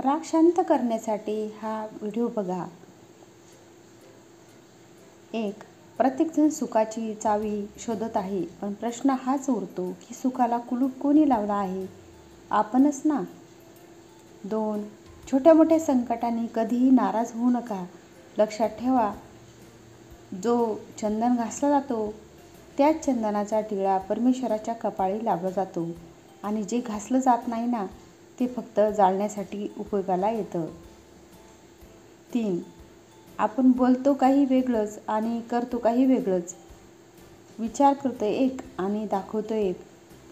राग शांत करण्यासाठी हा व्हिडिओ बघा. 1. प्रत्येकजण सुखाची चावी शोधत आहे, पण प्रश्न हाच उरतो की सुखाला कुलूप कोणी लावला आहे? आपणच ना. 2. छोट्या मोठ्या संकटांनी कधीही नाराज होऊ नका. लक्षात ठेवा, जो चंदन घासला जातो त्याच चंदनाचा टिळा परमेश्वराच्या कपाळी लावला जातो आणि जे घासलं जात नाही ना, ते फक्त जाळण्यासाठी उपयोगाला येतं. 3. आपण बोलतो काही वेगळंच आणि करतो काही वेगळंच. विचार करतो एक आणि दाखवतो एक,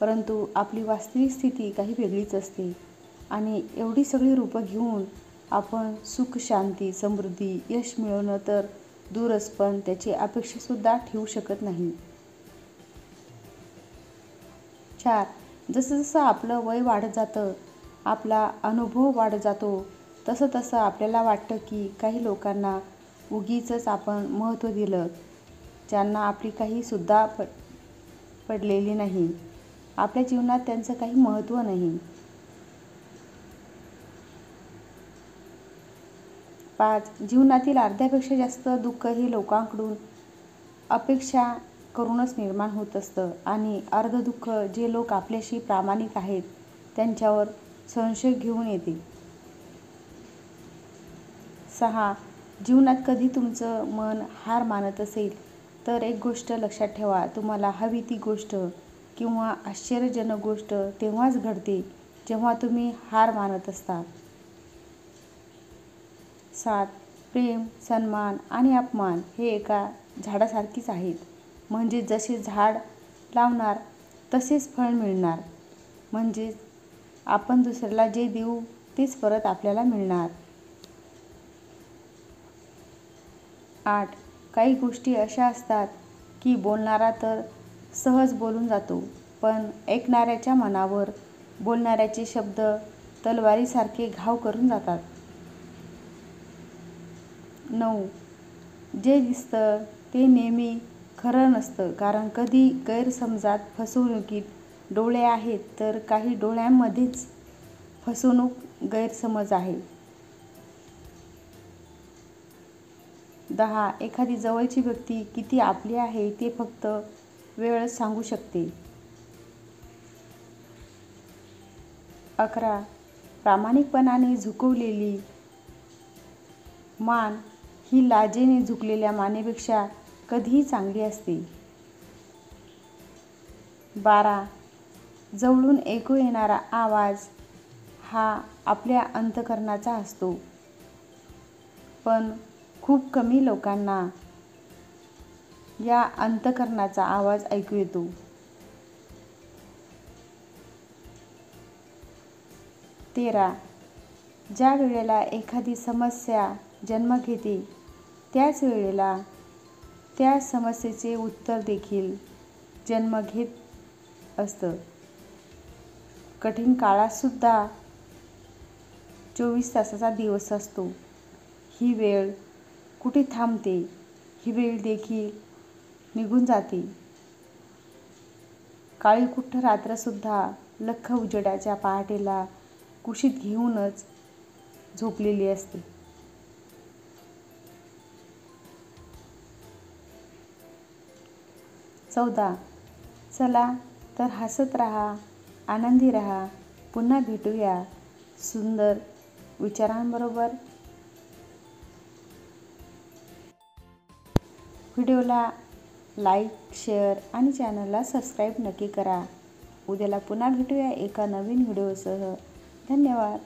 परंतु आपली वास्तविक स्थिती काही वेगळीच असते. आणि एवढी सगळी रूपं घेऊन आपण सुख, शांती, समृद्धी, यश मिळवणं तर दूरच, पण त्याची अपेक्षासुद्धा ठेवू शकत नाही. 4. जसं जसं आपलं वय वाढत जातं, आपला अनुभव वाढत जातो, तसं तसं आपल्याला वाटतं की काही लोकांना उगीचच आपण महत्त्व दिलं, ज्यांना आपली काही सुद्धा पडलेली नाही. आपल्या जीवनात त्यांचं काही महत्त्व नाही. 5. जीवनातील अर्ध्यापेक्षा जास्त दुःख हे लोकांकडून अपेक्षा करूनच निर्माण होत असतं आणि अर्ध दुःख जे लोक आपल्याशी प्रामाणिक आहेत त्यांच्यावर संशय घेऊन येते. 6. जीवनात कधी तुमचं मन हार मानत असेल तर एक गोष्ट लक्षात ठेवा, तुम्हाला हवी ती गोष्ट किंवा आश्चर्यजनक गोष्ट तेव्हाच घडते जेव्हा तुम्ही हार मानत असता. 7. प्रेम, सन्मान आणि अपमान हे एका झाडासारखीच आहेत. म्हणजे जसे झाड लावणार तसेच फळ मिळणार. म्हणजे आपण दुसऱ्याला जे देऊ तेच परत आपल्याला मिळणार. 8. काही गोष्टी अशा असतात की बोलणारा तर सहज बोलून जातो, पण ऐकणाऱ्याच्या मनावर बोलणाऱ्याचे शब्द तलवारीसारखे घाव करून जातात. 9. जे दिसतं ते नेहमी खरं नसतं, कारण कधी गैरसमजात, फसवणुकीत डोळे आहेत तर काही डोळ्यांमध्येच फसवणूक, गैरसमज आहे. 10. एखादी जवळची व्यक्ती किती आपली आहे ते फक्त वेळच सांगू शकते. 11. प्रामाणिकपणाने झुकवलेली मान ही लाजेने झुकलेल्या मानेपेक्षा कधीही चांगली असते. 12. जवळून ऐकू येणारा आवाज हा आपल्या अंतःकरणाचा असतो, पण खूप कमी लोकांना या अंतःकरणाचा आवाज ऐकू येतो. 13. ज्या वेळेला एखादी समस्या जन्म घेते त्याच वेळेला त्या समस्येचे उत्तर देखील जन्म घेत असतं. कठीण काळातसुद्धा 24 तासाचा दिवस असतो. ही वेळ कुठे थांबते? ही वेळ देखील निघून जाते. काळीकुट्ट रात्रसुद्धा लख्ख उजेडाच्या पहाटेला कुशीत घेऊनच झोपलेली असते. 14. चला तर हसत राहा, आनंदी राहा. पुन्हा भेटूया सुंदर विचारांबरोबर. व्हिडिओला लाईक, शेअर आणि चॅनलला सबस्क्राईब नक्की करा. उद्याला पुन्हा भेटूया एका नवीन व्हिडिओसह. धन्यवाद.